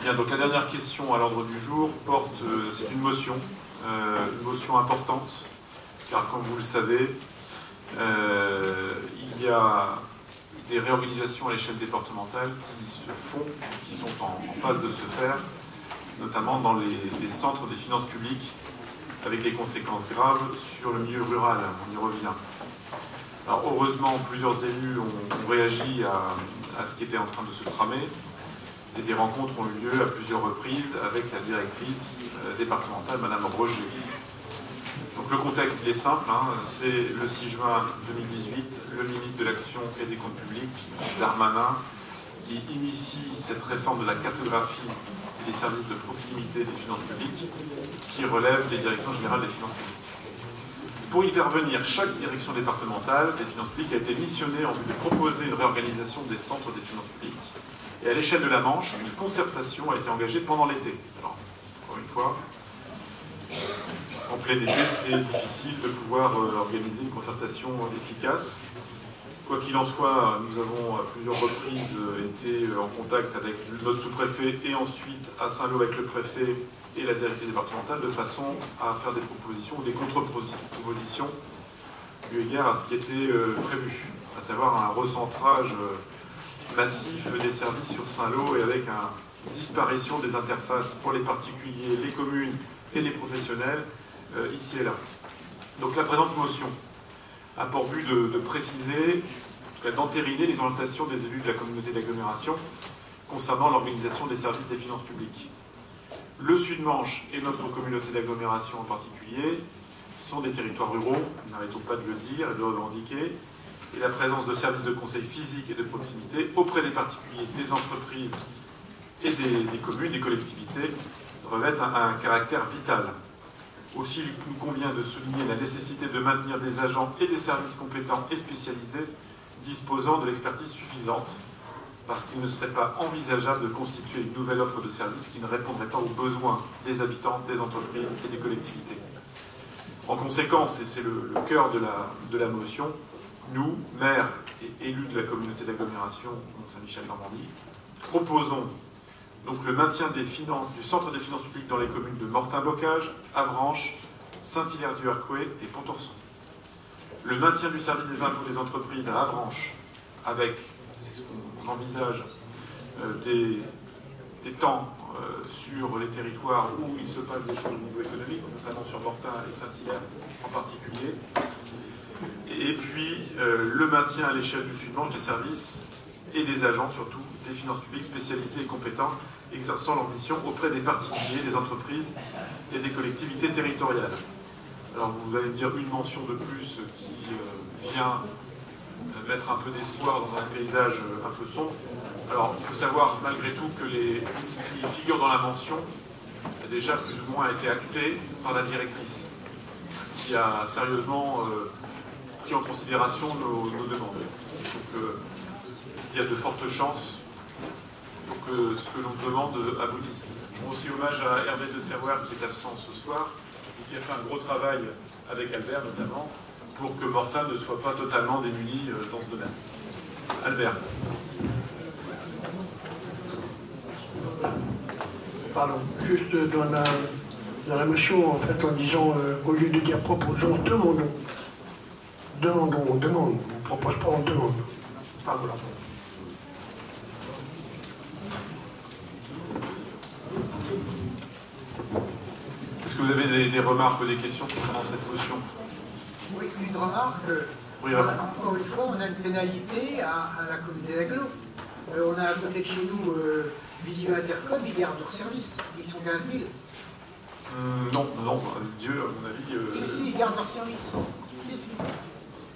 Bien, donc la dernière question à l'ordre du jour porte, c'est une motion importante, car comme vous le savez, il y a des réorganisations à l'échelle départementale qui se font, qui sont en passe de se faire, notamment dans les centres des finances publiques, avec des conséquences graves sur le milieu rural. On y revient. Alors heureusement, plusieurs élus ont réagi à ce qui était en train de se tramer, et des rencontres ont eu lieu à plusieurs reprises avec la directrice départementale, Madame Roger. Donc le contexte, il est simple, c'est le 6 juin 2018, le ministre de l'Action et des Comptes Publics, M. Darmanin, qui initie cette réforme de la cartographie des services de proximité des finances publiques, qui relève des directions générales des finances publiques. Pour y faire venir, chaque direction départementale des finances publiques a été missionnée en vue de proposer une réorganisation des centres des finances publiques. Et à l'échelle de la Manche, une concertation a été engagée pendant l'été. Alors, encore une fois, en plein été, c'est difficile de pouvoir organiser une concertation efficace. Quoi qu'il en soit, nous avons à plusieurs reprises été en contact avec notre sous-préfet et ensuite à Saint-Lô avec le préfet et la directrice départementale de façon à faire des propositions ou des contre-propositions eu égard à ce qui était prévu, à savoir un recentrage massif des services sur Saint-Lô et avec une disparition des interfaces pour les particuliers, les communes et les professionnels ici et là. Donc la présente motion a pour but de préciser, en tout cas d'entériner les orientations des élus de la communauté d'agglomération concernant l'organisation des services des finances publiques. Le Sud-Manche et notre communauté d'agglomération en particulier sont des territoires ruraux, n'arrêtons pas de le dire et de le revendiquer, et la présence de services de conseil physique et de proximité auprès des particuliers, des entreprises et des communes, des collectivités, revêtent un caractère vital. Aussi, il nous convient de souligner la nécessité de maintenir des agents et des services compétents et spécialisés disposant de l'expertise suffisante, parce qu'il ne serait pas envisageable de constituer une nouvelle offre de services qui ne répondrait pas aux besoins des habitants, des entreprises et des collectivités. En conséquence, et c'est le cœur de la motion, nous, maires et élus de la communauté d'agglomération Mont-Saint-Michel-Normandie, proposons donc le maintien du centre des finances publiques dans les communes de Mortain-Bocage, Avranches, Saint-Hilaire-du-Harcouët et Pontorson. Le maintien du service des impôts des entreprises à Avranches, avec, c'est ce qu'on envisage, des temps sur les territoires où il se passe des choses au niveau économique, notamment sur Mortain et Saint-Hilaire en particulier. Et puis le maintien à l'échelle du Sud-Manche des services et des agents, surtout des finances publiques spécialisés et compétents, exerçant leur mission auprès des particuliers, des entreprises et des collectivités territoriales. Alors vous allez me dire une mention de plus qui vient mettre un peu d'espoir dans un paysage un peu sombre. Alors il faut savoir malgré tout que ce qui figure dans la mention a déjà plus ou moins été acté par la directrice, qui a sérieusement pris en considération nos demandes. Donc il y a de fortes chances pour que ce que l'on demande aboutisse. Je rends aussi hommage à Hervé de Serroir qui est absent ce soir et qui a fait un gros travail avec Albert notamment pour que Mortain ne soit pas totalement démuni dans ce domaine. Albert. Pardon, juste dans la motion, en fait, en disant, au lieu de dire proposons, demandons. Demandons, on demande. On ne propose pas, on demande. Ah, voilà. Est-ce que vous avez des remarques ou des questions concernant cette motion? Oui, une remarque. Oui, encore une fois, on a une pénalité à la communauté d'agglo. On a à côté de chez nous Vidéo Intercom, ils gardent leur service. Ils sont 15 000. Non, Dieu, à mon avis... Si, ils gardent leur service.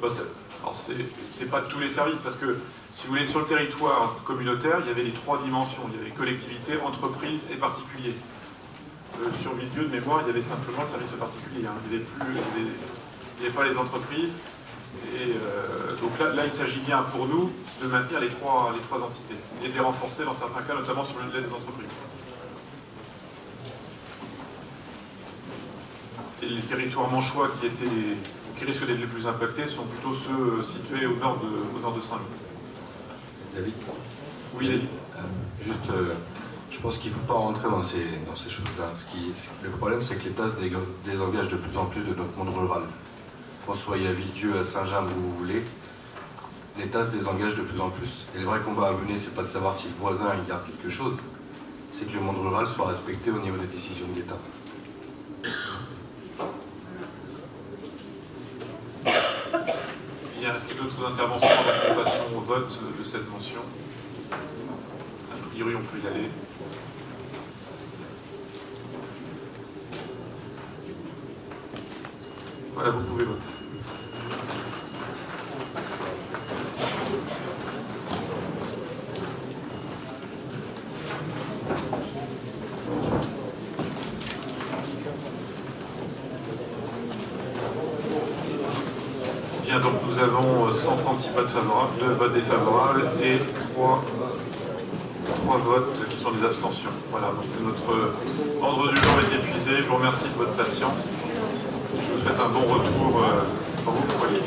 Bah, alors, c'est pas tous les services, parce que, si vous voulez, sur le territoire communautaire, il y avait les trois dimensions. Il y avait collectivité, entreprise et particulier. Sur Vidéo, de mémoire, il y avait simplement le service particulier. Il n'y avait pas les entreprises. Et donc là, il s'agit bien pour nous de maintenir les trois entités et de les renforcer dans certains cas, notamment sur l'aide des entreprises. Et les territoires manchois qui risquent d'être les plus impactés sont plutôt ceux situés au nord de Saint-Lô. David. Oui, David. Juste Je pense qu'il ne faut pas rentrer dans ces choses-là. Le problème, c'est que l'État se désengage de plus en plus de notre monde rural. Qu'on soit à Villedieu, à Saint-Jean, où vous voulez, l'État se désengage de plus en plus. Et le vrai combat à mener, c'est pas de savoir si le voisin il garde quelque chose, c'est que le monde rural soit respecté au niveau des décisions de l'État. Bien, est-ce qu'il y a d'autres interventions avant qu'on passe au vote de cette motion? A priori, on peut y aller. Voilà, vous pouvez voter. Bien, donc nous avons 136 votes favorables, 2 votes défavorables et 3 votes qui sont des abstentions. Voilà, donc notre ordre du jour est épuisé. Je vous remercie de votre patience. Je vous souhaite un bon retour dans vos foyers.